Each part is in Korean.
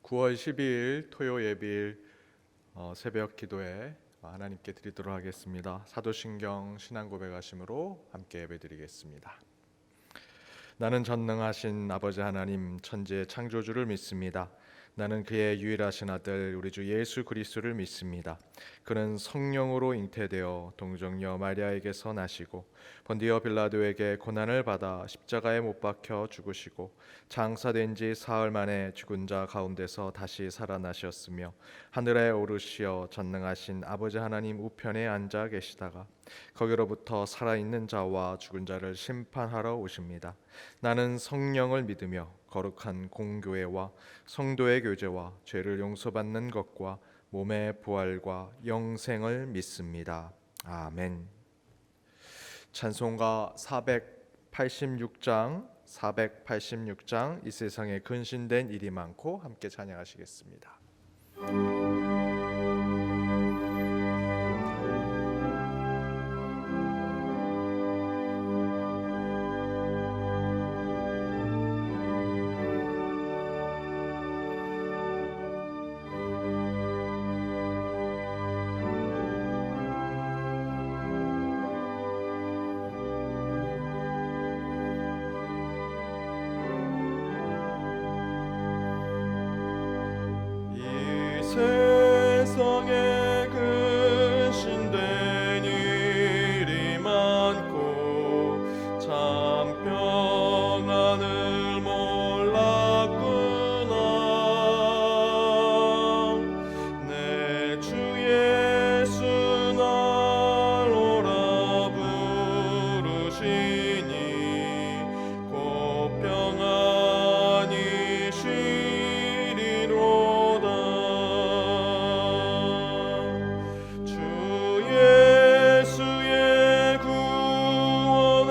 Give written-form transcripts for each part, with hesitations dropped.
9월 12일 토요 예bil 새벽 기도에 하나님께 드리도록 하겠습니다. 사도신경 신앙 고백하심으로 함께 예배드리겠습니다. 나는 전능하신 아버지 하나님 천지의 창조주를 믿습니다. 나는 그의 유일하신 아들 우리 주 예수 그리스도를 믿습니다. 그는 성령으로 잉태되어 동정녀 마리아에게서 나시고 본디오 빌라도에게 고난을 받아 십자가에 못 박혀 죽으시고 장사된 지 사흘 만에 죽은 자 가운데서 다시 살아나셨으며 하늘에 오르시어 전능하신 아버지 하나님 우편에 앉아 계시다가 거기로부터 살아있는 자와 죽은 자를 심판하러 오십니다. 나는 성령을 믿으며 거룩한 공교회와 성도의 교제와 죄를 용서받는 것과 몸의 부활과 영생을 믿습니다. 아멘. 찬송가 486장 이 세상에 근신된 일이 많고 함께 찬양하시겠습니다. 세상에 근신된 일이 많고 참 평안을 몰랐구나. 내 주 예수 날 오라 부르시니 곧 평안히 쉬리로다. 주 예수의 구원의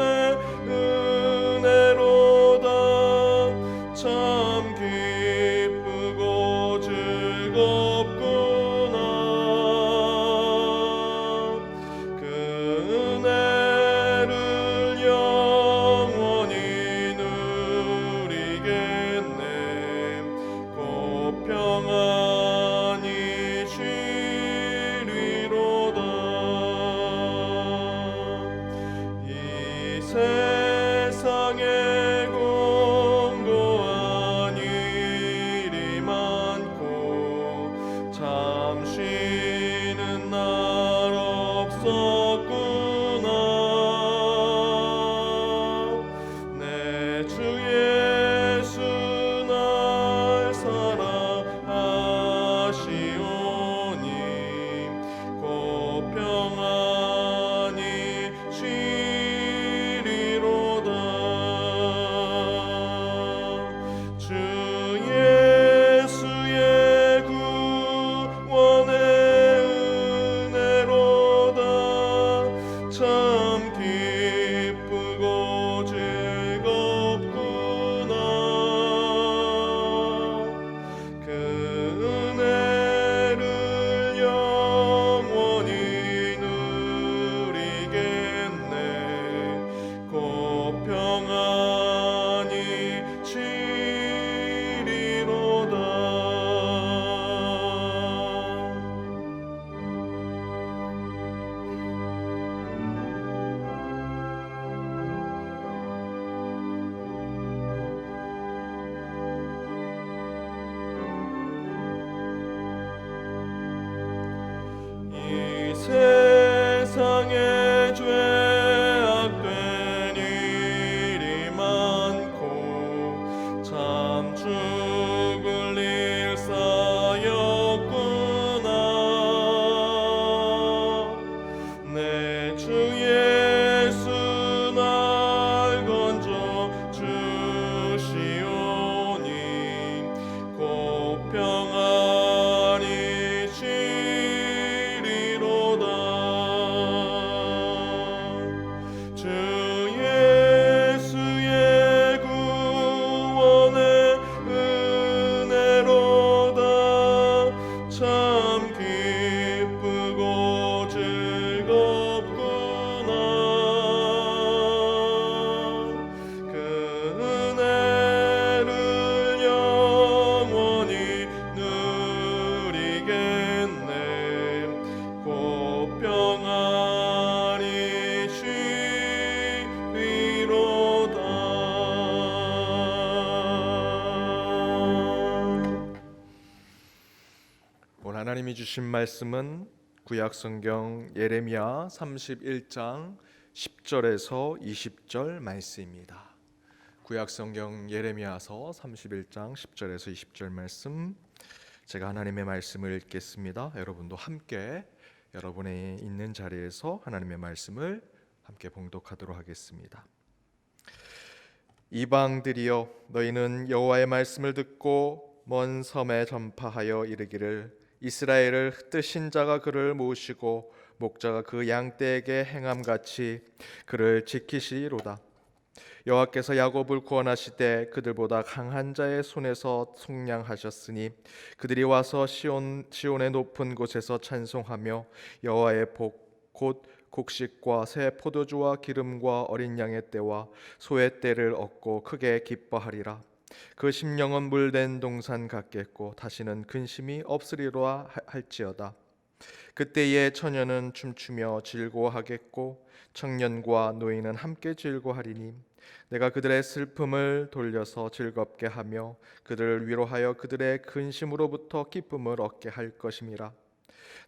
하나님이 주신 말씀은 구약성경 예레미야 31장 10절에서 20절 말씀입니다. 구약성경 예레미야서 31장 10절에서 20절 말씀, 제가 하나님의 말씀을 읽겠습니다. 여러분도 함께 여러분의 있는 자리에서 하나님의 말씀을 함께 봉독하도록 하겠습니다. 이방들이여, 너희는 여호와의 말씀을 듣고 먼 섬에 전파하여 이르기를, 이스라엘을 흩으신 자가 그를 모시고 목자가 그 양떼에게 행함같이 그를 지키시리로다. 여호와께서 야곱을 구원하시되 그들보다 강한 자의 손에서 속량하셨으니 그들이 와서 시온의 높은 곳에서 찬송하며 여호와의 복 곧 곡식과 새 포도주와 기름과 어린 양의 떼와 소의 떼를 얻고 크게 기뻐하리라. 그 심령은 물된 동산 같겠고 다시는 근심이 없으리라 할지어다. 그때의 처녀는 춤추며 즐거워하겠고 청년과 노인은 함께 즐거워하리니 내가 그들의 슬픔을 돌려서 즐겁게 하며 그들을 위로하여 그들의 근심으로부터 기쁨을 얻게 할 것임이라.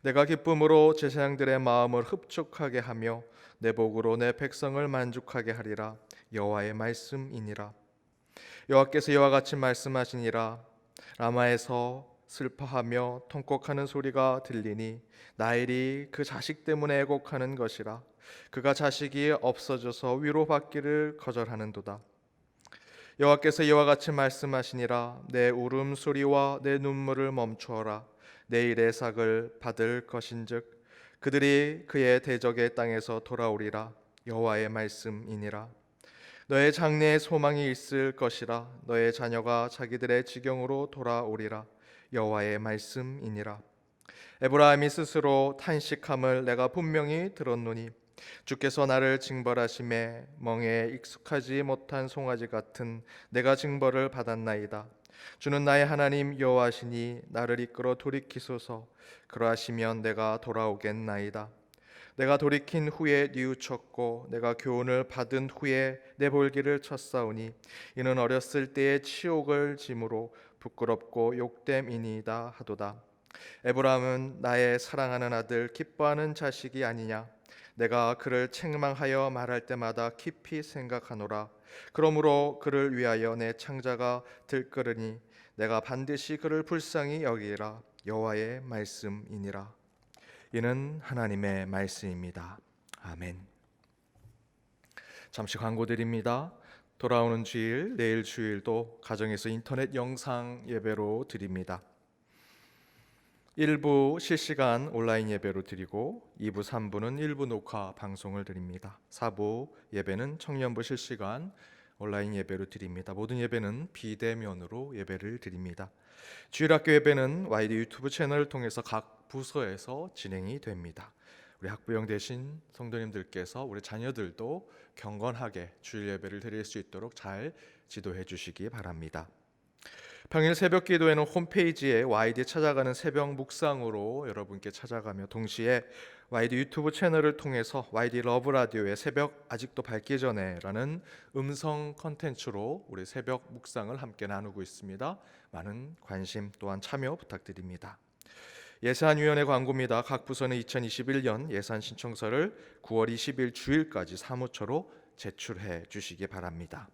내가 기쁨으로 제사장들의 마음을 흡족하게 하며 내 복으로 내 백성을 만족하게 하리라. 여호와의 말씀이니라. 여호와께서 이와 같이 말씀하시니라. 라마에서 슬퍼하며 통곡하는 소리가 들리니 라헬이 그 자식 때문에 애곡하는 것이라. 그가 자식이 없어져서 위로받기를 거절하는도다. 여호와께서 이와 같이 말씀하시니라. 내 울음소리와 내 눈물을 멈추어라. 내일의 삭을 받을 것인즉 그들이 그의 대적의 땅에서 돌아오리라. 여호와의 말씀이니라. 너의 장래에 소망이 있을 것이라. 너의 자녀가 자기들의 지경으로 돌아오리라. 여호와의 말씀이니라. 에브라임이 스스로 탄식함을 내가 분명히 들었노니 주께서 나를 징벌하심에 멍에 익숙하지 못한 송아지 같은 내가 징벌을 받았나이다. 주는 나의 하나님 여호와시니 나를 이끌어 돌이키소서. 그러하시면 내가 돌아오겠나이다. 내가 돌이킨 후에 뉘우쳤고 내가 교훈을 받은 후에 내 볼기를 쳤사오니 이는 어렸을 때의 치욕을 짐으로 부끄럽고 욕됨이니이다 하도다. 에브라임은 나의 사랑하는 아들 기뻐하는 자식이 아니냐. 내가 그를 책망하여 말할 때마다 깊이 생각하노라. 그러므로 그를 위하여 내 창자가 들끓으니 내가 반드시 그를 불쌍히 여기리라. 여호와의 말씀이니라. 이는 하나님의 말씀입니다. 아멘. 잠시 광고 드립니다. 돌아오는 주일, 내일 주일도 가정에서 인터넷 영상 예배로 드립니다. 1부 실시간 온라인 예배로 드리고 2부, 3부는 일부 녹화 방송을 드립니다. 4부 예배는 청년부 실시간 온라인 예배로 드립니다. 모든 예배는 비대면으로 예배를 드립니다. 주일학교 예배는 YD 유튜브 채널을 통해서 각 부서에서 진행이 됩니다. 우리 학부형 되신 성도님들께서 우리 자녀들도 경건하게 주일 예배를 드릴 수 있도록 잘 지도해 주시기 바랍니다. 평일 새벽 기도회는 홈페이지에 YD 찾아가는 새벽 묵상으로 여러분께 찾아가며 동시에 YD 유튜브 채널을 통해서 YD 러브라디오의 새벽 아직도 밝기 전에라는 음성 컨텐츠로 우리 새벽 묵상을 함께 나누고 있습니다. 많은 관심 또한 참여 부탁드립니다. 예산위원회 광고입니다. 각 부서는 2021년 예산 신청서를 9월 20일 주일까지 사무처로 제출해 주시기 바랍니다.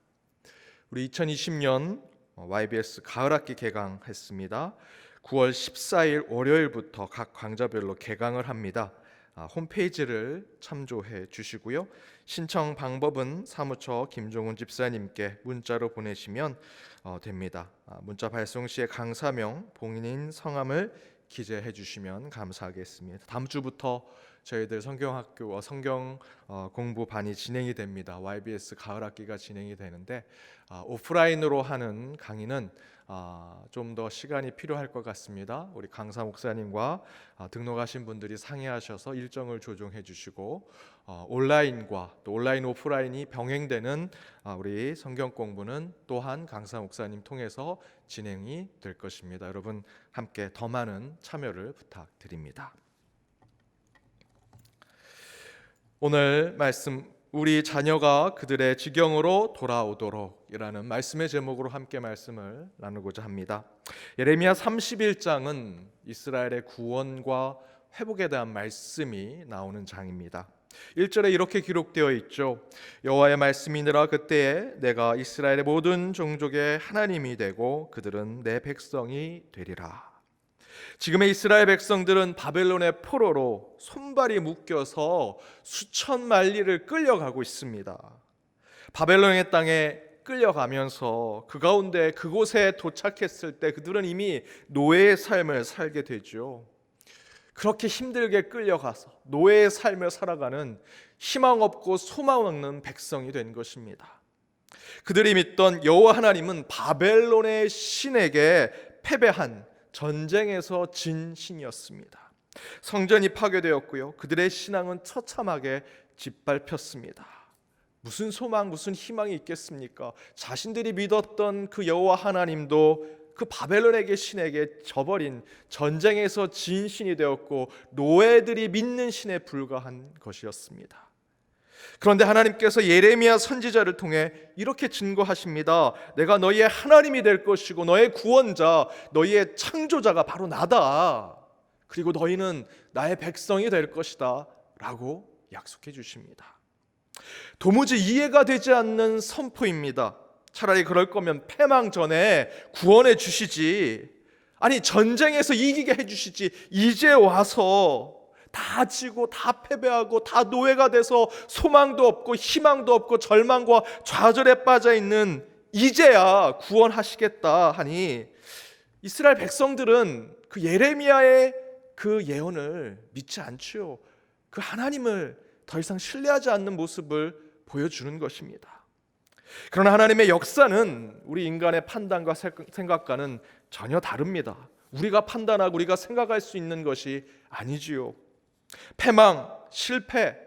우리 2020년 YBS 가을학기 개강했습니다. 9월 14일 월요일부터 각 강좌별로 개강을 합니다. 홈페이지를 참조해 주시고요. 신청 방법은 사무처 김종훈 집사님께 문자로 보내시면 됩니다. 문자 발송 시에 강사명, 본인 성함을 기재해 주시면 감사하겠습니다. 다음 주부터 저희들 성경학교와 성경 공부반이 진행이 됩니다. YBS 가을학기가 진행이 되는데 오프라인으로 하는 강의는 좀 더 시간이 필요할 것 같습니다. 우리 강사 목사님과 등록하신 분들이 상의하셔서 일정을 조정해 주시고 온라인과 또 온라인 오프라인이 병행되는 우리 성경 공부는 또한 강사 목사님 통해서 진행이 될 것입니다. 여러분 함께 더 많은 참여를 부탁드립니다. 오늘 말씀 우리 자녀가 그들의 지경으로 돌아오도록이라는 말씀의 제목으로 함께 말씀을 나누고자 합니다. 예레미야 31장은 이스라엘의 구원과 회복에 대한 말씀이 나오는 장입니다. 1절에 이렇게 기록되어 있죠. 여호와의 말씀이니라 그때에 내가 이스라엘의 모든 종족의 하나님이 되고 그들은 내 백성이 되리라. 지금의 이스라엘 백성들은 바벨론의 포로로 손발이 묶여서 수천 마일리를 끌려가고 있습니다. 바벨론의 땅에 끌려가면서 그 가운데 그곳에 도착했을 때 그들은 이미 노예의 삶을 살게 되죠. 그렇게 힘들게 끌려가서 노예의 삶을 살아가는 희망 없고 소망 없는 백성이 된 것입니다. 그들이 믿던 여호와 하나님은 바벨론의 신에게 패배한 전쟁에서 진 신이었습니다. 성전이 파괴되었고요. 그들의 신앙은 처참하게 짓밟혔습니다. 무슨 소망, 무슨 희망이 있겠습니까? 자신들이 믿었던 그 여호와 하나님도 그 바벨론에게 신에게 져버린 전쟁에서 진 신이 되었고 노예들이 믿는 신에 불과한 것이었습니다. 그런데 하나님께서 예레미야 선지자를 통해 이렇게 증거하십니다. 내가 너희의 하나님이 될 것이고 너의 구원자, 너희의 창조자가 바로 나다. 그리고 너희는 나의 백성이 될 것이다 라고 약속해 주십니다. 도무지 이해가 되지 않는 선포입니다. 차라리 그럴 거면 패망 전에 구원해 주시지. 아니 전쟁에서 이기게 해 주시지. 이제 와서 다 지고 다 패배하고 다 노예가 돼서 소망도 없고 희망도 없고 절망과 좌절에 빠져 있는 이제야 구원하시겠다 하니 이스라엘 백성들은 그 예레미야의 그 예언을 믿지 않지요. 그 하나님을 더 이상 신뢰하지 않는 모습을 보여주는 것입니다. 그러나 하나님의 역사는 우리 인간의 판단과 생각과는 전혀 다릅니다. 우리가 판단하고 우리가 생각할 수 있는 것이 아니지요. 패망, 실패,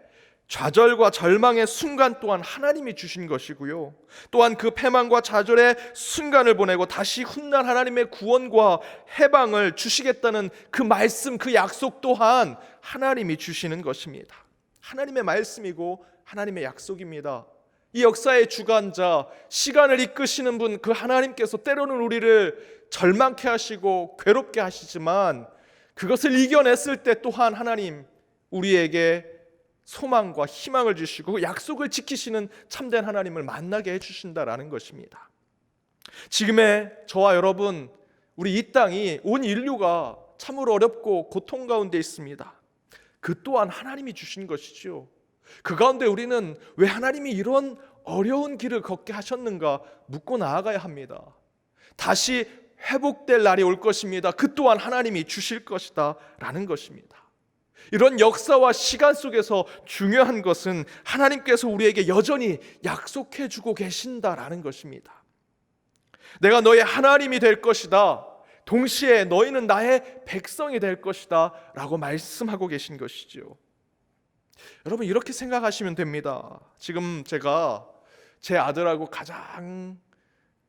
좌절과 절망의 순간 또한 하나님이 주신 것이고요. 또한 그 패망과 좌절의 순간을 보내고 다시 훗날 하나님의 구원과 해방을 주시겠다는 그 말씀, 그 약속 또한 하나님이 주시는 것입니다. 하나님의 말씀이고 하나님의 약속입니다. 이 역사의 주관자, 시간을 이끄시는 분, 그 하나님께서 때로는 우리를 절망케 하시고 괴롭게 하시지만 그것을 이겨냈을 때 또한 하나님 우리에게 소망과 희망을 주시고 약속을 지키시는 참된 하나님을 만나게 해주신다라는 것입니다. 지금의 저와 여러분, 우리 이 땅이, 온 인류가 참으로 어렵고 고통 가운데 있습니다. 그 또한 하나님이 주신 것이죠. 그 가운데 우리는 왜 하나님이 이런 어려운 길을 걷게 하셨는가 묻고 나아가야 합니다. 다시 회복될 날이 올 것입니다. 그 또한 하나님이 주실 것이다 라는 것입니다. 이런 역사와 시간 속에서 중요한 것은 하나님께서 우리에게 여전히 약속해 주고 계신다라는 것입니다. 내가 너의 하나님이 될 것이다. 동시에 너희는 나의 백성이 될 것이다 라고 말씀하고 계신 것이죠. 여러분 이렇게 생각하시면 됩니다. 지금 제가 제 아들하고 가장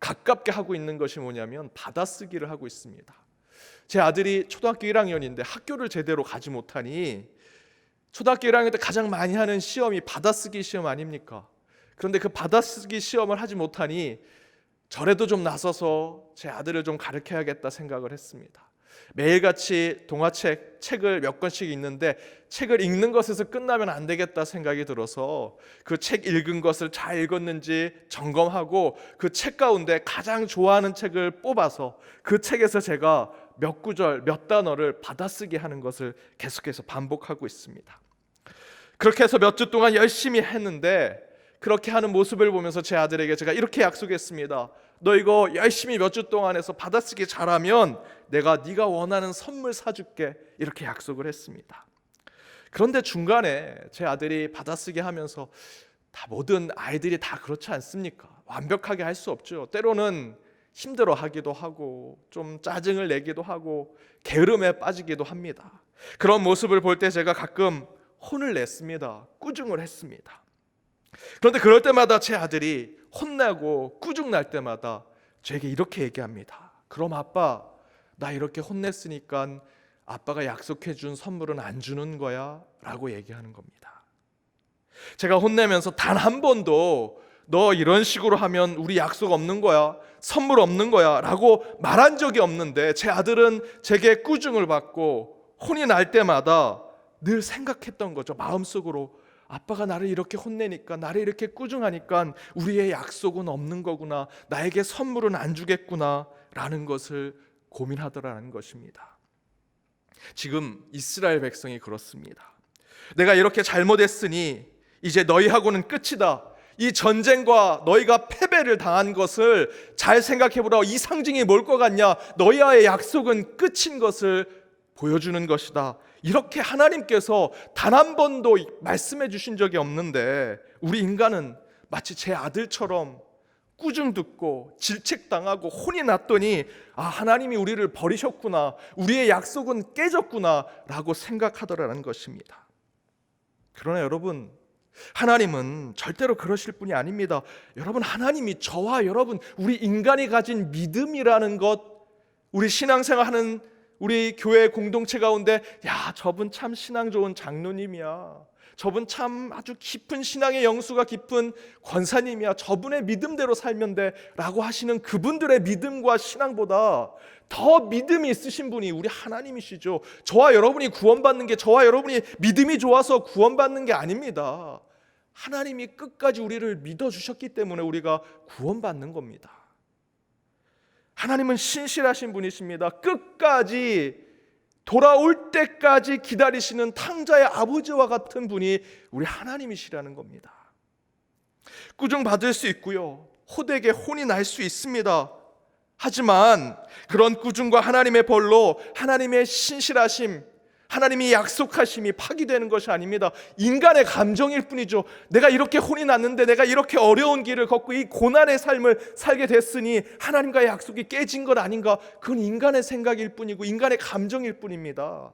가깝게 하고 있는 것이 뭐냐면 받아쓰기를 하고 있습니다. 제 아들이 초등학교 1학년인데 학교를 제대로 가지 못하니 초등학교 1학년 때 가장 많이 하는 시험이 받아쓰기 시험 아닙니까? 그런데 그 받아쓰기 시험을 하지 못하니 절에도 좀 나서서 제 아들을 좀 가르쳐야겠다 생각을 했습니다. 매일같이 동화책을 몇 권씩 읽는데 책을 읽는 것에서 끝나면 안 되겠다 생각이 들어서 그 책 읽은 것을 잘 읽었는지 점검하고 그 책 가운데 가장 좋아하는 책을 뽑아서 그 책에서 제가 몇 구절, 몇 단어를 받아쓰기 하는 것을 계속해서 반복하고 있습니다. 그렇게 해서 몇 주 동안 열심히 했는데 그렇게 하는 모습을 보면서 제 아들에게 제가 이렇게 약속했습니다. 너 이거 열심히 몇 주 동안 해서 받아쓰기 잘하면 내가 네가 원하는 선물 사줄게 이렇게 약속을 했습니다. 그런데 중간에 제 아들이 받아쓰기 하면서 다 모든 아이들이 다 그렇지 않습니까? 완벽하게 할 수 없죠. 때로는 힘들어하기도 하고 좀 짜증을 내기도 하고 게으름에 빠지기도 합니다. 그런 모습을 볼 때 제가 가끔 혼을 냈습니다. 꾸중을 했습니다. 그런데 그럴 때마다 제 아들이 혼나고 꾸중 날 때마다 저에게 이렇게 얘기합니다. 그럼 아빠, 나 이렇게 혼냈으니까 아빠가 약속해 준 선물은 안 주는 거야? 라고 얘기하는 겁니다. 제가 혼내면서 단 한 번도 너 이런 식으로 하면 우리 약속 없는 거야, 선물 없는 거야 라고 말한 적이 없는데, 제 아들은 제게 꾸중을 받고 혼이 날 때마다 늘 생각했던 거죠. 마음속으로 아빠가 나를 이렇게 혼내니까, 나를 이렇게 꾸중하니까 우리의 약속은 없는 거구나, 나에게 선물은 안 주겠구나 라는 것을 고민하더라는 것입니다. 지금 이스라엘 백성이 그렇습니다. 내가 이렇게 잘못했으니 이제 너희하고는 끝이다. 이 전쟁과 너희가 패배를 당한 것을 잘 생각해보라. 이 상징이 뭘 것 같냐? 너희와의 약속은 끝인 것을 보여주는 것이다. 이렇게 하나님께서 단 한 번도 말씀해 주신 적이 없는데, 우리 인간은 마치 제 아들처럼 꾸중 듣고 질책당하고 혼이 났더니 하나님이 우리를 버리셨구나, 우리의 약속은 깨졌구나 라고 생각하더라는 것입니다. 그러나 여러분, 하나님은 절대로 그러실 분이 아닙니다. 여러분, 하나님이 저와 여러분, 우리 인간이 가진 믿음이라는 것, 우리 신앙생활하는 우리 교회 공동체 가운데, 야, 저분 참 신앙 좋은 장로님이야, 저분 참 아주 깊은 신앙의 영수가 깊은 권사님이야, 저분의 믿음대로 살면 돼 라고 하시는 그분들의 믿음과 신앙보다 더 믿음이 있으신 분이 우리 하나님이시죠. 저와 여러분이 구원받는 게, 저와 여러분이 믿음이 좋아서 구원받는 게 아닙니다. 하나님이 끝까지 우리를 믿어주셨기 때문에 우리가 구원받는 겁니다. 하나님은 신실하신 분이십니다. 끝까지 돌아올 때까지 기다리시는 탕자의 아버지와 같은 분이 우리 하나님이시라는 겁니다. 꾸중 받을 수 있고요, 호되게 혼이 날 수 있습니다. 하지만 그런 꾸중과 하나님의 벌로 하나님의 신실하심, 하나님이 약속하심이 파기되는 것이 아닙니다. 인간의 감정일 뿐이죠. 내가 이렇게 혼이 났는데, 내가 이렇게 어려운 길을 걷고 이 고난의 삶을 살게 됐으니 하나님과의 약속이 깨진 것 아닌가? 그건 인간의 생각일 뿐이고 인간의 감정일 뿐입니다.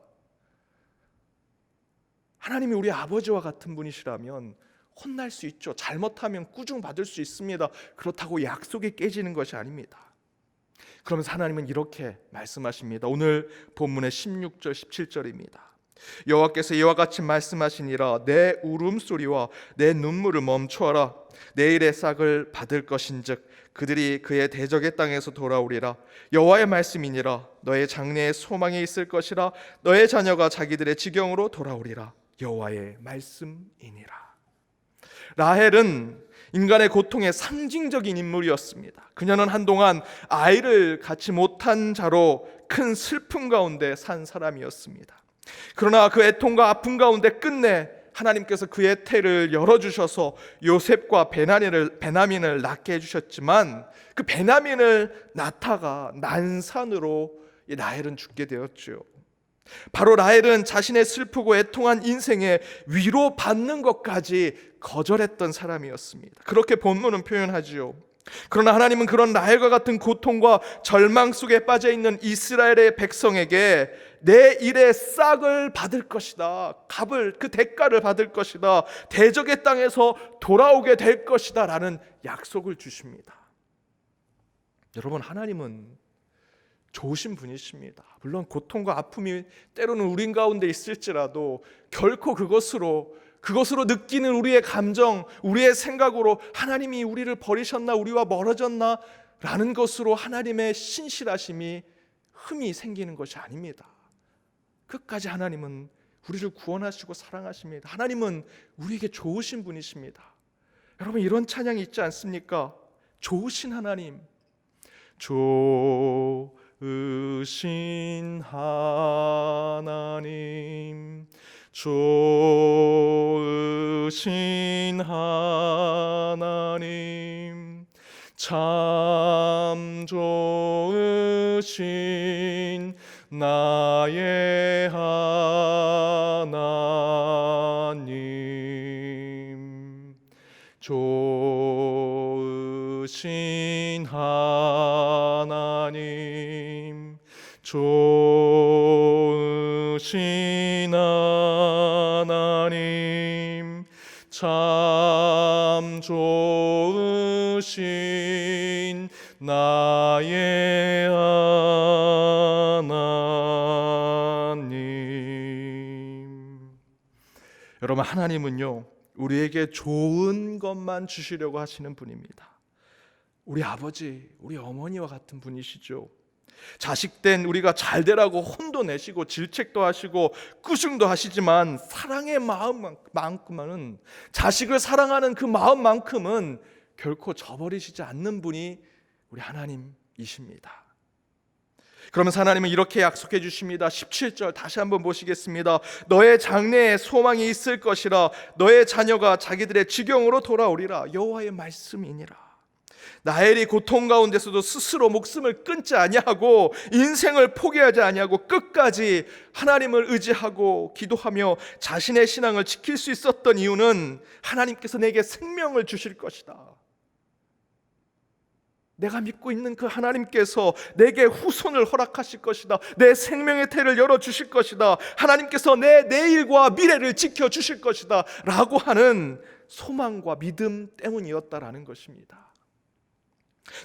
하나님이 우리 아버지와 같은 분이시라면 혼날 수 있죠. 잘못하면 꾸중 받을 수 있습니다. 그렇다고 약속이 깨지는 것이 아닙니다. 그러면서 하나님은 이렇게 말씀하십니다. 오늘 본문의 16절 17절입니다. 여호와께서 이와 같이 말씀하시니라. 내 울음소리와 내 눈물을 멈추어라. 내일의 싹을 받을 것인즉 그들이 그의 대적의 땅에서 돌아오리라. 여호와의 말씀이니라. 너의 장래에 소망이 있을 것이라. 너의 자녀가 자기들의 지경으로 돌아오리라. 여호와의 말씀이니라. 라헬은 인간의 고통의 상징적인 인물이었습니다. 그녀는 한동안 아이를 갖지 못한 자로 큰 슬픔 가운데 산 사람이었습니다. 그러나 그 애통과 아픔 가운데 끝내 하나님께서 그의 태를 열어주셔서 요셉과 베냐민을 낳게 해주셨지만, 그 베냐민을 낳다가 난산으로 라헬은 죽게 되었죠. 바로 라헬은 자신의 슬프고 애통한 인생에 위로받는 것까지 거절했던 사람이었습니다. 그렇게 본문은 표현하지요. 그러나 하나님은 그런 라헬과 같은 고통과 절망 속에 빠져있는 이스라엘의 백성에게 내 일의 싹을 받을 것이다, 값을, 그 대가를 받을 것이다, 대적의 땅에서 돌아오게 될 것이다 라는 약속을 주십니다. 여러분, 하나님은 좋으신 분이십니다. 물론 고통과 아픔이 때로는 우리 가운데 있을지라도 결코 그것으로 느끼는 우리의 감정, 우리의 생각으로 하나님이 우리를 버리셨나, 우리와 멀어졌나 라는 것으로 하나님의 신실하심이 흠이 생기는 것이 아닙니다. 끝까지 하나님은 우리를 구원하시고 사랑하십니다. 하나님은 우리에게 좋으신 분이십니다. 여러분, 이런 찬양이 있지 않습니까? 좋으신 하나님, 좋으신 하나님, 좋으신 하나님, 참 좋으신 나의 하나님, 좋으신 하나님, 좋으신 하나님, 참 좋으신 나의 하나님. 여러분, 하나님은요, 우리에게 좋은 것만 주시려고 하시는 분입니다. 우리 아버지, 우리 어머니와 같은 분이시죠. 자식된 우리가 잘 되라고 혼도 내시고 질책도 하시고 꾸중도 하시지만 사랑의 마음만큼은, 자식을 사랑하는 그 마음만큼은 결코 저버리시지 않는 분이 우리 하나님이십니다. 그러면서 하나님은 이렇게 약속해 주십니다. 17절 다시 한번 보시겠습니다. 너의 장래에 소망이 있을 것이라. 너의 자녀가 자기들의 지경으로 돌아오리라. 여호와의 말씀이니라. 라헬이 고통 가운데서도 스스로 목숨을 끊지 아니하고 인생을 포기하지 아니하고 끝까지 하나님을 의지하고 기도하며 자신의 신앙을 지킬 수 있었던 이유는 하나님께서 내게 생명을 주실 것이다. 내가 믿고 있는 그 하나님께서 내게 후손을 허락하실 것이다. 내 생명의 태를 열어주실 것이다. 하나님께서 내 내일과 미래를 지켜주실 것이다 라고 하는 소망과 믿음 때문이었다라는 것입니다.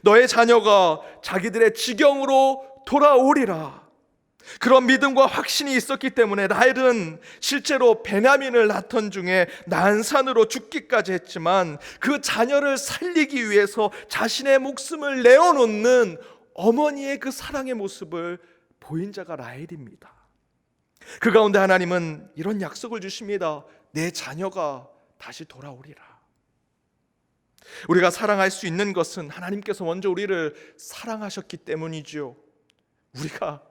너의 자녀가 자기들의 지경으로 돌아오리라. 그런 믿음과 확신이 있었기 때문에 라헬은 실제로 베냐민을 낳던 중에 난산으로 죽기까지 했지만 그 자녀를 살리기 위해서 자신의 목숨을 내어놓는 어머니의 그 사랑의 모습을 보인 자가 라헬입니다. 그 가운데 하나님은 이런 약속을 주십니다. 내 자녀가 다시 돌아오리라. 우리가 사랑할 수 있는 것은 하나님께서 먼저 우리를 사랑하셨기 때문이지요. 우리가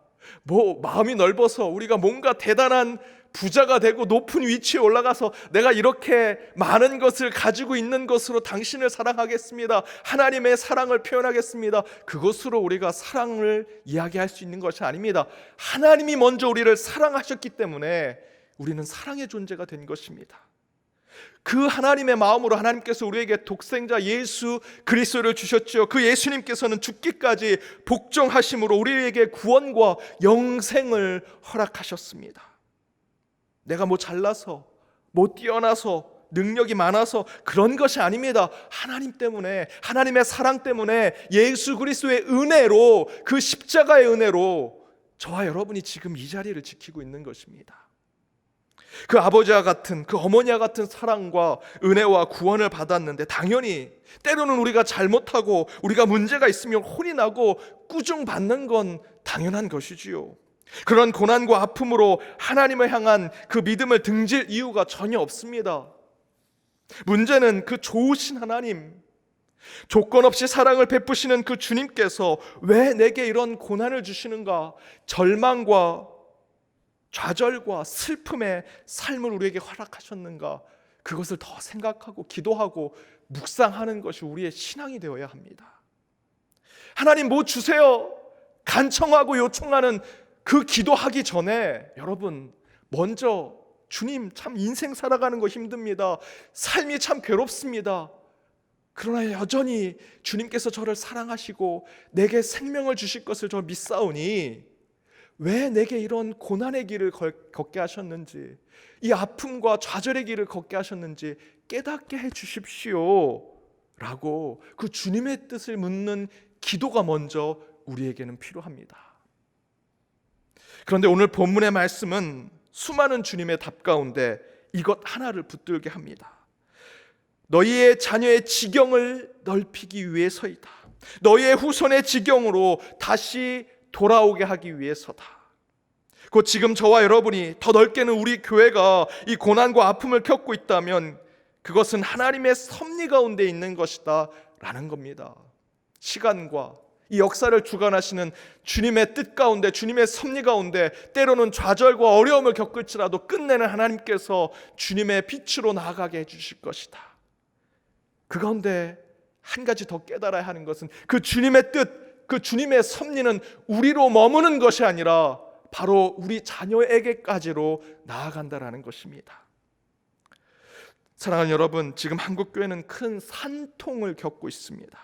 마음이 넓어서 우리가 뭔가 대단한 부자가 되고 높은 위치에 올라가서 내가 이렇게 많은 것을 가지고 있는 것으로 당신을 사랑하겠습니다, 하나님의 사랑을 표현하겠습니다, 그것으로 우리가 사랑을 이야기할 수 있는 것이 아닙니다. 하나님이 먼저 우리를 사랑하셨기 때문에 우리는 사랑의 존재가 된 것입니다. 그 하나님의 마음으로 하나님께서 우리에게 독생자 예수 그리스도를 주셨죠. 그 예수님께서는 죽기까지 복종하심으로 우리에게 구원과 영생을 허락하셨습니다. 내가 잘나서 뛰어나서 능력이 많아서 그런 것이 아닙니다. 하나님 때문에, 하나님의 사랑 때문에, 예수 그리스도의 은혜로, 그 십자가의 은혜로 저와 여러분이 지금 이 자리를 지키고 있는 것입니다. 그 아버지와 같은, 그 어머니와 같은 사랑과 은혜와 구원을 받았는데 당연히 때로는 우리가 잘못하고 우리가 문제가 있으면 혼이 나고 꾸중받는 건 당연한 것이지요. 그런 고난과 아픔으로 하나님을 향한 그 믿음을 등질 이유가 전혀 없습니다. 문제는 그 좋으신 하나님, 조건 없이 사랑을 베푸시는 그 주님께서 왜 내게 이런 고난을 주시는가, 절망과 좌절과 슬픔의 삶을 우리에게 허락하셨는가, 그것을 더 생각하고 기도하고 묵상하는 것이 우리의 신앙이 되어야 합니다. 하나님 뭐 주세요 간청하고 요청하는 그 기도하기 전에 여러분 먼저 주님, 참 인생 살아가는 거 힘듭니다, 삶이 참 괴롭습니다, 그러나 여전히 주님께서 저를 사랑하시고 내게 생명을 주실 것을 저 믿사오니 왜 내게 이런 고난의 길을 걷게 하셨는지, 이 아픔과 좌절의 길을 걷게 하셨는지 깨닫게 해 주십시오 라고 그 주님의 뜻을 묻는 기도가 먼저 우리에게는 필요합니다. 그런데 오늘 본문의 말씀은 수많은 주님의 답 가운데 이것 하나를 붙들게 합니다. 너희의 자녀의 지경을 넓히기 위해서이다. 너희의 후손의 지경으로 다시 돌아오게 하기 위해서다. 곧 지금 저와 여러분이, 더 넓게는 우리 교회가 이 고난과 아픔을 겪고 있다면 그것은 하나님의 섭리 가운데 있는 것이다 라는 겁니다. 시간과 이 역사를 주관하시는 주님의 뜻 가운데, 주님의 섭리 가운데 때로는 좌절과 어려움을 겪을지라도 끝내는 하나님께서 주님의 빛으로 나아가게 해주실 것이다. 그 가운데 한 가지 더 깨달아야 하는 것은 그 주님의 뜻, 그 주님의 섭리는 우리로 머무는 것이 아니라 바로 우리 자녀에게까지로 나아간다라는 것입니다. 사랑하는 여러분, 지금 한국교회는 큰 산통을 겪고 있습니다.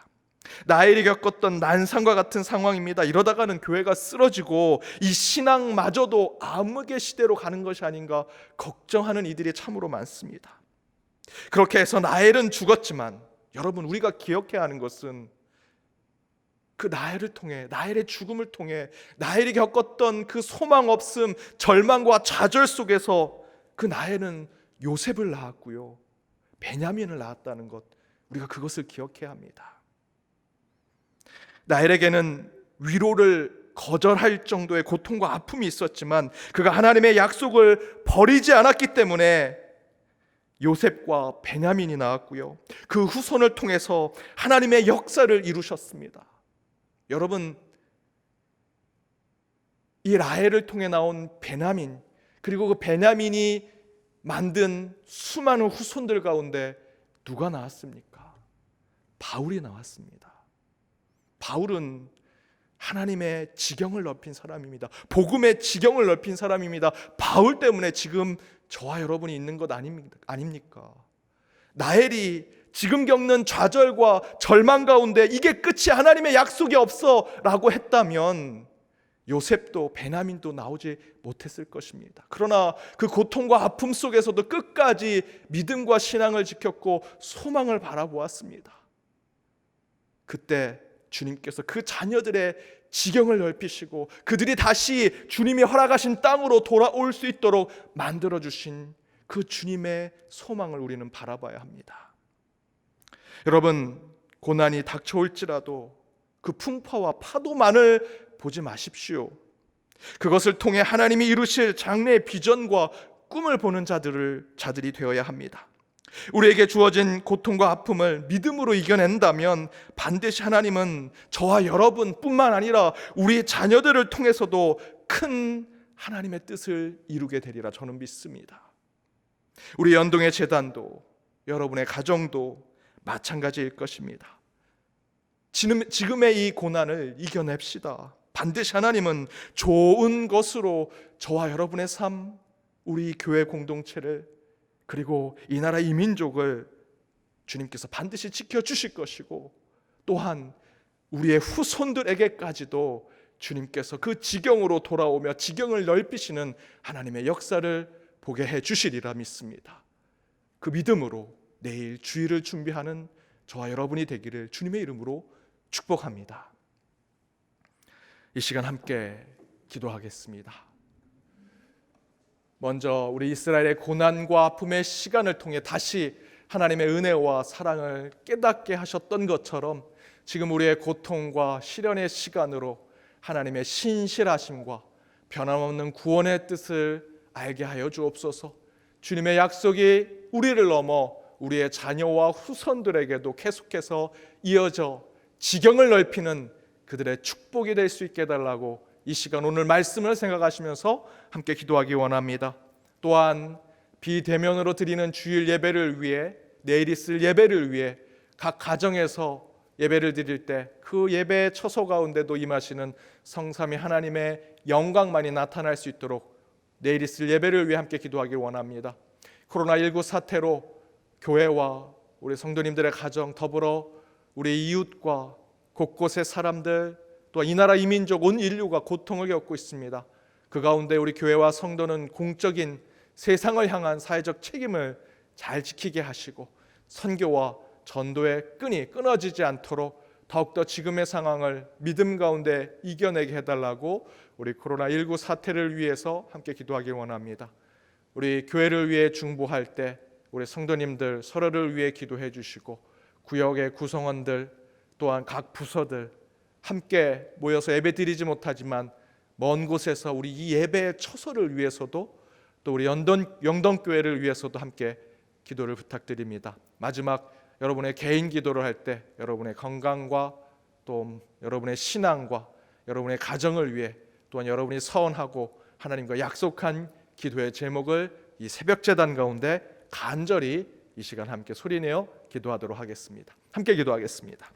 라헬이 겪었던 난상과 같은 상황입니다. 이러다가는 교회가 쓰러지고 이 신앙마저도 암흑의 시대로 가는 것이 아닌가 걱정하는 이들이 참으로 많습니다. 그렇게 해서 라헬은 죽었지만 여러분, 우리가 기억해야 하는 것은 그 라헬을 통해, 라헬의 죽음을 통해 라헬이 겪었던 그 소망 없음, 절망과 좌절 속에서 그 라헬은 요셉을 낳았고요, 베냐민을 낳았다는 것, 우리가 그것을 기억해야 합니다. 라헬에게는 위로를 거절할 정도의 고통과 아픔이 있었지만 그가 하나님의 약속을 버리지 않았기 때문에 요셉과 베냐민이 나왔고요, 그 후손을 통해서 하나님의 역사를 이루셨습니다. 여러분, 이 라헬을 통해 나온 베냐민, 그리고 그 베냐민이 만든 수많은 후손들 가운데 누가 나왔습니까? 바울이 나왔습니다. 바울은 하나님의 지경을 넓힌 사람입니다. 복음의 지경을 넓힌 사람입니다. 바울 때문에 지금 저와 여러분이 있는 것 아닙니까? 라헬이 지금 겪는 좌절과 절망 가운데 이게 끝이 하나님의 약속이 없어 라고 했다면 요셉도 베냐민도 나오지 못했을 것입니다. 그러나 그 고통과 아픔 속에서도 끝까지 믿음과 신앙을 지켰고 소망을 바라보았습니다. 그때 주님께서 그 자녀들의 지경을 넓히시고 그들이 다시 주님이 허락하신 땅으로 돌아올 수 있도록 만들어주신 그 주님의 소망을 우리는 바라봐야 합니다. 여러분, 고난이 닥쳐올지라도 그 풍파와 파도만을 보지 마십시오. 그것을 통해 하나님이 이루실 장래의 비전과 꿈을 보는 자들이 되어야 합니다. 우리에게 주어진 고통과 아픔을 믿음으로 이겨낸다면 반드시 하나님은 저와 여러분뿐만 아니라 우리 자녀들을 통해서도 큰 하나님의 뜻을 이루게 되리라 저는 믿습니다. 우리 연동의 재단도 여러분의 가정도 마찬가지일 것입니다. 지금의 이 고난을 이겨냅시다. 반드시 하나님은 좋은 것으로 저와 여러분의 삶, 우리 교회 공동체를, 그리고 이 나라 이 민족을 주님께서 반드시 지켜주실 것이고, 또한 우리의 후손들에게까지도 주님께서 그 지경으로 돌아오며 지경을 넓히시는 하나님의 역사를 보게 해주시리라 믿습니다. 그 믿음으로 내일 주일을 준비하는 저와 여러분이 되기를 주님의 이름으로 축복합니다. 이 시간 함께 기도하겠습니다. 먼저 우리 이스라엘의 고난과 아픔의 시간을 통해 다시 하나님의 은혜와 사랑을 깨닫게 하셨던 것처럼 지금 우리의 고통과 시련의 시간으로 하나님의 신실하심과 변함없는 구원의 뜻을 알게 하여 주옵소서. 주님의 약속이 우리를 넘어 우리의 자녀와 후손들에게도 계속해서 이어져 지경을 넓히는 그들의 축복이 될 수 있게 해달라고 이 시간 오늘 말씀을 생각하시면서 함께 기도하기 원합니다. 또한 비대면으로 드리는 주일 예배를 위해, 내일 있을 예배를 위해 각 가정에서 예배를 드릴 때 그 예배의 처소 가운데도 임하시는 성삼위 하나님의 영광만이 나타날 수 있도록 내일 있을 예배를 위해 함께 기도하기 원합니다. 코로나19 사태로 교회와 우리 성도님들의 가정, 더불어 우리 이웃과 곳곳의 사람들, 또 이 나라 이 민족 온 인류가 고통을 겪고 있습니다. 그 가운데 우리 교회와 성도는 공적인 세상을 향한 사회적 책임을 잘 지키게 하시고 선교와 전도의 끈이 끊어지지 않도록 더욱더 지금의 상황을 믿음 가운데 이겨내게 해달라고 우리 코로나19 사태를 위해서 함께 기도하기 원합니다. 우리 교회를 위해 중보할 때 우리 성도님들 서로를 위해 기도해 주시고 구역의 구성원들 또한 각 부서들 함께 모여서 예배 드리지 못하지만 먼 곳에서 우리 이 예배의 처소를 위해서도 또 우리 영동교회를 위해서도 함께 기도를 부탁드립니다. 마지막 여러분의 개인 기도를 할 때 여러분의 건강과 또 여러분의 신앙과 여러분의 가정을 위해 또한 여러분이 서원하고 하나님과 약속한 기도의 제목을 이 새벽 제단 가운데 간절히 이 시간 함께 소리내어 기도하도록 하겠습니다. 함께 기도하겠습니다.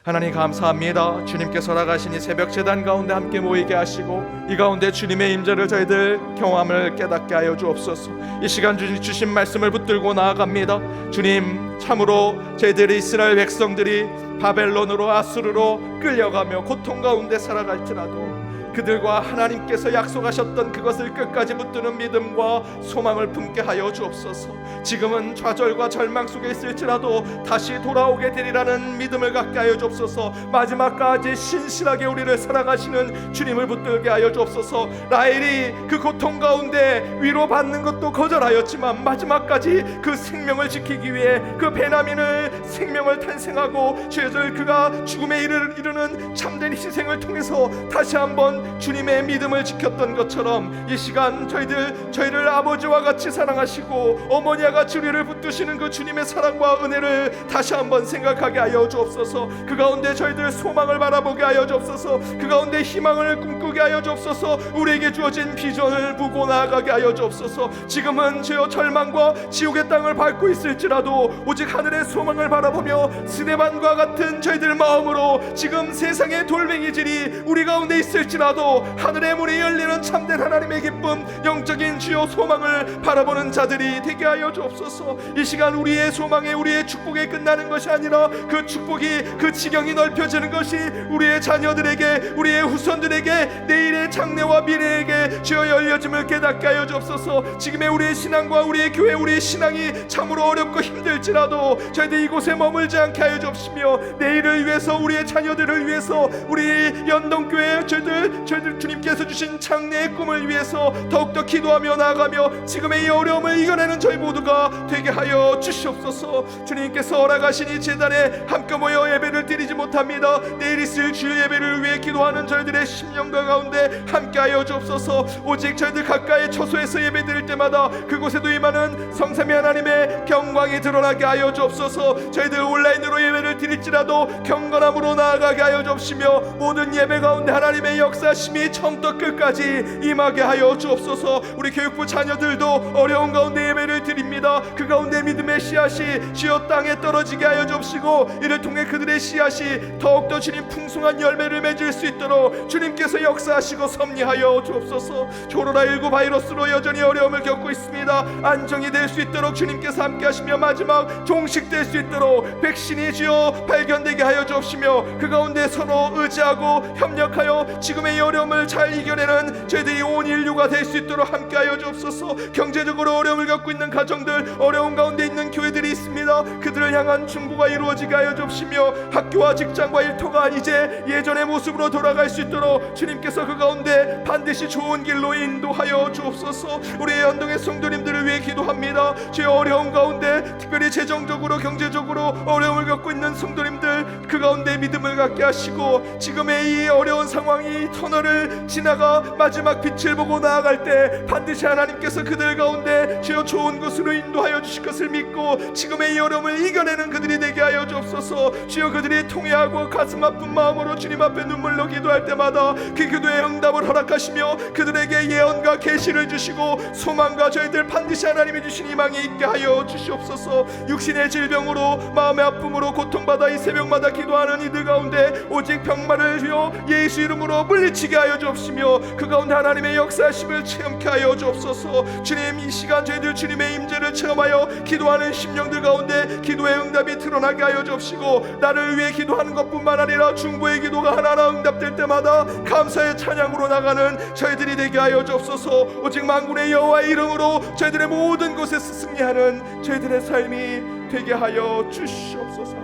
하나님 감사합니다. 주님께서 나가신 이 새벽 제단 가운데 함께 모이게 하시고 이 가운데 주님의 임재를 저희들 경험을 깨닫게 하여 주옵소서. 이 시간 주신 말씀을 붙들고 나아갑니다. 주님, 참으로 저희들의 이스라엘 백성들이 바벨론으로 아수르로 끌려가며 고통 가운데 살아갈지라도 그들과 하나님께서 약속하셨던 그것을 끝까지 붙드는 믿음과 소망을 품게 하여 주옵소서. 지금은 좌절과 절망 속에 있을지라도 다시 돌아오게 되리라는 믿음을 갖게 하여 주옵소서. 마지막까지 신실하게 우리를 사랑하시는 주님을 붙들게 하여 주옵소서. 라헬이 그 고통 가운데 위로받는 것도 거절하였지만 마지막까지 그 생명을 지키기 위해 그 베냐민을 생명을 탄생하고 죄를 그가 죽음에 이르는 참된 희생을 통해서 다시 한번 주님의 믿음을 지켰던 것처럼 이 시간 저희를 아버지와 같이 사랑하시고 어머니와 같이 우리를 붙드시는 그 주님의 사랑과 은혜를 다시 한번 생각하게 하여 주옵소서. 그 가운데 저희들 소망을 바라보게 하여 주옵소서. 그 가운데 희망을 꿈꾸게 하여 주옵소서. 우리에게 주어진 비전을 보고 나아가게 하여 주옵소서. 지금은 주여 절망과 지옥의 땅을 밟고 있을지라도 오직 하늘의 소망을 바라보며 스데반과 같은 저희들 마음으로 지금 세상의 돌멩이질이 우리 가운데 있을지라도 하늘의 문이 열리는 참된 하나님의 기쁨, 영적인 주여 소망을 바라보는 자들이 되게 하여 주옵소서. 이 시간 우리의 소망에 우리의 축복에 끝나는 것이 아니라 그 축복이 그 지경이 넓혀지는 것이 우리의 자녀들에게 우리의 후손들에게 내일의 장래와 미래에게 주여 열려짐을 깨닫게 하여 주옵소서. 지금의 우리의 신앙과 우리의 교회 우리의 신앙이 참으로 어렵고 힘들지라도 저희들 이곳에 머물지 않게 하여 주옵시며 내일을 위해서 우리의 자녀들을 위해서 우리 연동교회 저희들 주님께서 주신 장래의 꿈을 위해서 더욱더 기도하며 나아가며 지금의 이 어려움을 이겨내는 저희 모두가 되게 하여 주시옵소서. 주님께서 허락하신 이 제단에 함께 모여 예배를 드리지 못합니다. 내일 있을 주일 예배를 위해 기도하는 저희들의 심령과 가운데 함께하여 주옵소서. 오직 저희들 가까이 처소에서 예배 드릴 때마다 그곳에도 임하는 성삼위 하나님의 경광이 드러나게 하여 주옵소서. 저희들 온라인으로 예배를 드릴지라도 경건함으로 나아가게 하여 주옵시며 모든 예배 가운데 하나님의 역사심이 처음부터 끝까지 임하게 하여 주옵소서. 우리 교육부 자녀들도 어려운 가운데 예배를 드립니다. 그 가운데 믿음의 씨앗이 주여 땅에 떨어지게 하여 주옵시고 이를 통해 그들의 씨앗이 더욱더 주님 풍성한 열매를 맺을 수 있도록 주님께서 역사하시고 섭리하여 주옵소서. 코로나19 바이러스로 여전히 어려움을 겪고 있습니다. 안정이 될 수 있도록 주님께서 함께 하시며 마지막 종식될 수 있도록 백신이 주여 발견되게 하여 주옵시며 그 가운데 서로 의지하고 협력하여 지금의 이 어려움을 잘 이겨내는 저희들이 온 인류가 될 수 있도록 함께 하여 주옵소서. 경제적으로 어려움을 겪고 있는 가정들 어려운 가운데 있는 교회들이 있습니다. 그들을 향한 중보가 이루어지게 하여 주옵시며 학교와 직장과 일터가 이제 예전의 모습으로 돌아갈 수 있도록 주님께서 그 가운데 반드시 좋은 길로 인도하여 주옵소서. 우리의 연동의 성도님들을 위해 기도합니다. 주의 어려움 가운데 특별히 재정적으로 경제적으로 어려움을 겪고 있는 성도님들 그 가운데 믿음을 갖게 하시고 지금의 이 어려운 상황이 터널을 지나가 마지막 빛을 보고 나아갈 때 반드시 하나님께서 그들 가운데 주여 좋은 곳으로 인도하여 주실 것을 믿고 지금의 이 어려움을 이겨내는 그들이 되게 하여 주옵소서. 주여 그들이 통회하고 가슴 아픈 마음으로 주님 앞에 눈물로 기도할 때마다 그 기도의 응답을 허락하시며 그들에게 예언과 계시를 주시고 소망과 저희들 반드시 하나님이 주신 희망이 있게 하여 주시옵소서. 육신의 질병으로 마음의 아픔으로 고통받아 이 새벽마다 기도하는 이들 가운데 오직 병마를 주여 예수 이름으로 물리치게 하여 주옵시며 그 가운데 하나님의 역사하심을 체험케 하여 주옵소서. 주님 이 시간 저희들 주님의 임재를 체험하여 기도하는 심령들 가운데 기도의 응답이 드러나게 하여 주옵시고 나를 위해 기도하는 것뿐만 아니라 중보의 기도가 하나하나 응답될 때마다 감사의 찬양으로 나가는 저희들이 되게 하여 주옵소서. 오직 만군의 여호와의 이름으로 저희들의 모든 곳에서 승리하는 저희들의 삶이 되게 하여 주시옵소서.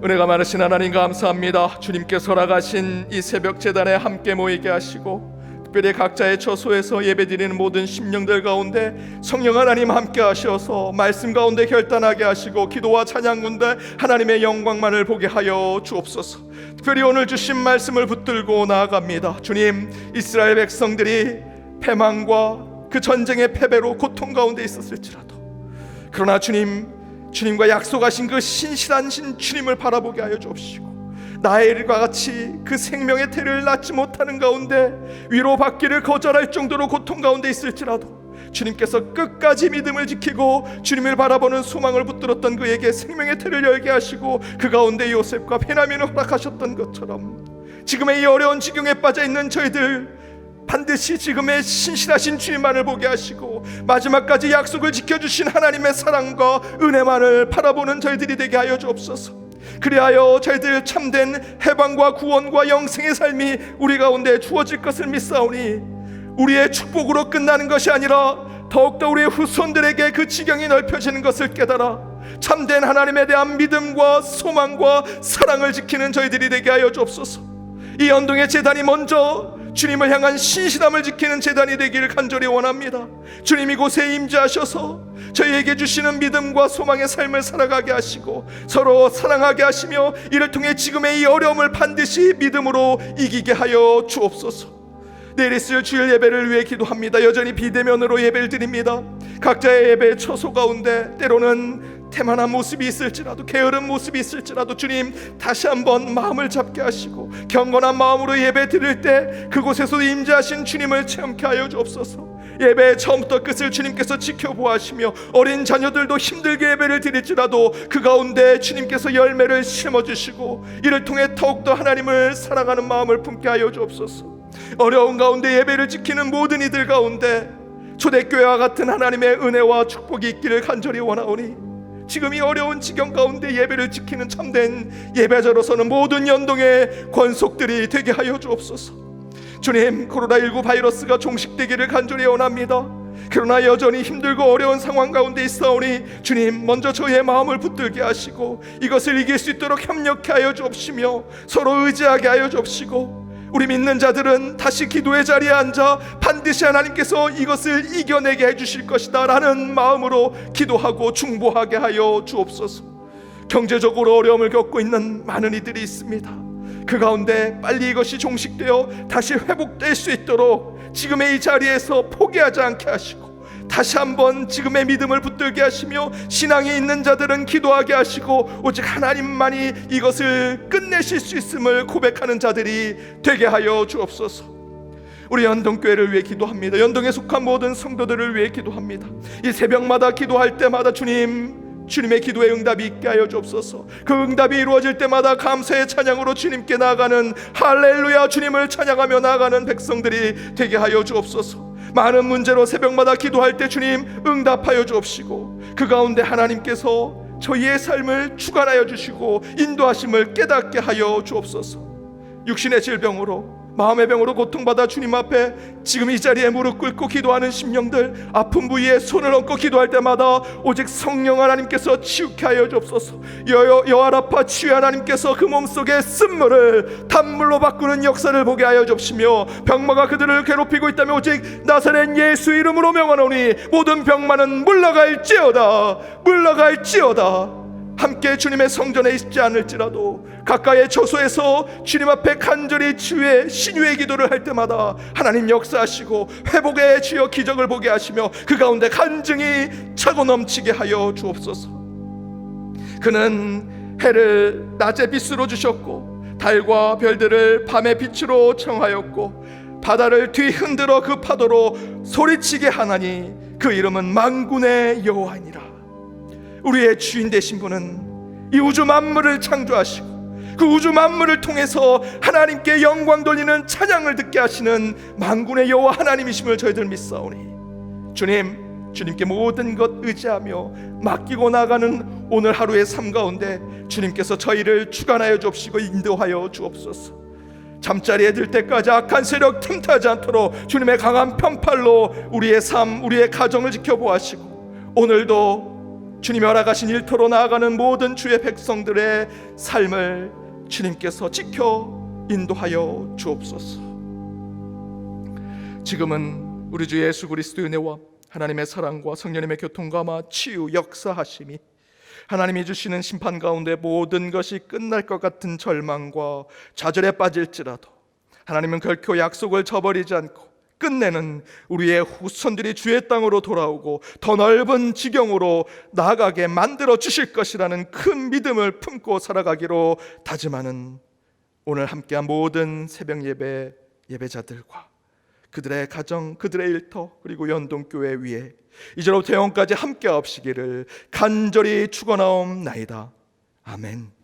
은혜가 많으신 하나님 감사합니다. 주님께서 허락하신 이 새벽 제단에 함께 모이게 하시고 특별히 각자의 처소에서 예배드리는 모든 심령들 가운데 성령 하나님 함께 하셔서 말씀 가운데 결단하게 하시고 기도와 찬양 가운데 하나님의 영광만을 보게 하여 주옵소서. 특별히 오늘 주신 말씀을 붙들고 나아갑니다. 주님 이스라엘 백성들이 패망과 그 전쟁의 패배로 고통 가운데 있었을지라도 그러나 주님과 약속하신 그 신실한 주님을 바라보게 하여 주옵시고 나엘과 같이 그 생명의 태를 낳지 못하는 가운데 위로받기를 거절할 정도로 고통 가운데 있을지라도 주님께서 끝까지 믿음을 지키고 주님을 바라보는 소망을 붙들었던 그에게 생명의 태를 열게 하시고 그 가운데 요셉과 베냐민을 허락하셨던 것처럼 지금의 이 어려운 지경에 빠져 있는 저희들 반드시 지금의 신실하신 주님만을 보게 하시고 마지막까지 약속을 지켜주신 하나님의 사랑과 은혜만을 바라보는 저희들이 되게 하여 주옵소서. 그리하여 저희들 참된 해방과 구원과 영생의 삶이 우리 가운데 주어질 것을 믿사오니 우리의 축복으로 끝나는 것이 아니라 더욱더 우리의 후손들에게 그 지경이 넓혀지는 것을 깨달아 참된 하나님에 대한 믿음과 소망과 사랑을 지키는 저희들이 되게 하여 주옵소서. 이 연동의 제단이 먼저 주님을 향한 신실함을 지키는 제단이 되기를 간절히 원합니다. 주님 이곳에 임재하셔서 저희에게 주시는 믿음과 소망의 삶을 살아가게 하시고 서로 사랑하게 하시며 이를 통해 지금의 이 어려움을 반드시 믿음으로 이기게 하여 주옵소서. 내일 있을 주일 예배를 위해 기도합니다. 여전히 비대면으로 예배를 드립니다. 각자의 예배 처소 가운데 때로는 태만한 모습이 있을지라도 게으른 모습이 있을지라도 주님 다시 한번 마음을 잡게 하시고 경건한 마음으로 예배 드릴 때 그곳에서 임재하신 주님을 체험케 하여 주옵소서. 예배의 처음부터 끝을 주님께서 지켜보아시며 어린 자녀들도 힘들게 예배를 드릴지라도 그 가운데 주님께서 열매를 심어주시고 이를 통해 더욱더 하나님을 사랑하는 마음을 품게 하여 주옵소서. 어려운 가운데 예배를 지키는 모든 이들 가운데 초대교회와 같은 하나님의 은혜와 축복이 있기를 간절히 원하오니 지금 이 어려운 지경 가운데 예배를 지키는 참된 예배자로서는 모든 연동의 권속들이 되게 하여 주옵소서. 주님, 코로나19 바이러스가 종식되기를 간절히 원합니다. 그러나 여전히 힘들고 어려운 상황 가운데 있사오니 주님 먼저 저희의 마음을 붙들게 하시고 이것을 이길 수 있도록 협력해 하여 주옵시며 서로 의지하게 하여 주옵시고 우리 믿는 자들은 다시 기도의 자리에 앉아 반드시 하나님께서 이것을 이겨내게 해주실 것이다 라는 마음으로 기도하고 중보하게 하여 주옵소서. 경제적으로 어려움을 겪고 있는 많은 이들이 있습니다. 그 가운데 빨리 이것이 종식되어 다시 회복될 수 있도록 지금의 이 자리에서 포기하지 않게 하시고 다시 한번 지금의 믿음을 붙들게 하시며 신앙이 있는 자들은 기도하게 하시고 오직 하나님만이 이것을 끝내실 수 있음을 고백하는 자들이 되게 하여 주옵소서. 우리 연동교회를 위해 기도합니다. 연동에 속한 모든 성도들을 위해 기도합니다. 이 새벽마다 기도할 때마다 주님의 기도에 응답이 있게 하여 주옵소서. 그 응답이 이루어질 때마다 감사의 찬양으로 주님께 나아가는 할렐루야 주님을 찬양하며 나아가는 백성들이 되게 하여 주옵소서. 많은 문제로 새벽마다 기도할 때 주님 응답하여 주옵시고 그 가운데 하나님께서 저희의 삶을 주관하여 주시고 인도하심을 깨닫게 하여 주옵소서. 육신의 질병으로 마음의 병으로 고통받아 주님 앞에 지금 이 자리에 무릎 꿇고 기도하는 심령들, 아픈 부위에 손을 얹고 기도할 때마다 오직 성령 하나님께서 치유케 하여 주옵소서. 여아라파 치유 하나님께서 그 몸속의 쓴물을 단물로 바꾸는 역사를 보게 하여 주옵시며 병마가 그들을 괴롭히고 있다면 오직 나사렛 예수 이름으로 명하노니 모든 병마는 물러갈지어다. 함께 주님의 성전에 있지 않을지라도 가까이의 처소에서 주님 앞에 간절히 치유의 신유의 기도를 할 때마다 하나님 역사하시고 회복의 주여 기적을 보게 하시며 그 가운데 간증이 차고 넘치게 하여 주옵소서. 그는 해를 낮의 빛으로 주셨고 달과 별들을 밤의 빛으로 청하였고 바다를 뒤흔들어 그 파도로 소리치게 하나니 그 이름은 만군의 여호와니라. 우리의 주인 되신 분은 이 우주 만물을 창조하시고 그 우주 만물을 통해서 하나님께 영광 돌리는 찬양을 듣게 하시는 만군의 여호와 하나님이심을 저희들 믿사오니 주님께 모든 것 의지하며 맡기고 나가는 오늘 하루의 삶 가운데 주님께서 저희를 주관하여 주옵시고 인도하여 주옵소서. 잠자리에 들 때까지 악한 세력 틈타지 않도록 주님의 강한 편팔로 우리의 삶, 우리의 가정을 지켜보시고 오늘도 주님이 허락하신 일터로 나아가는 모든 주의 백성들의 삶을 주님께서 지켜 인도하여 주옵소서. 지금은 우리 주 예수 그리스도의 은혜와 하나님의 사랑과 성령님의 교통감화 치유 역사하심이 하나님이 주시는 심판 가운데 모든 것이 끝날 것 같은 절망과 좌절에 빠질지라도 하나님은 결코 약속을 저버리지 않고 끝내는 우리의 후손들이 주의 땅으로 돌아오고 더 넓은 지경으로 나아가게 만들어 주실 것이라는 큰 믿음을 품고 살아가기로 다짐하는 오늘 함께한 모든 새벽 예배 예배자들과 그들의 가정, 그들의 일터 그리고 연동교회 위에 이제로부터 영원까지 함께 하옵시기를 간절히 축원하옵나이다. 아멘.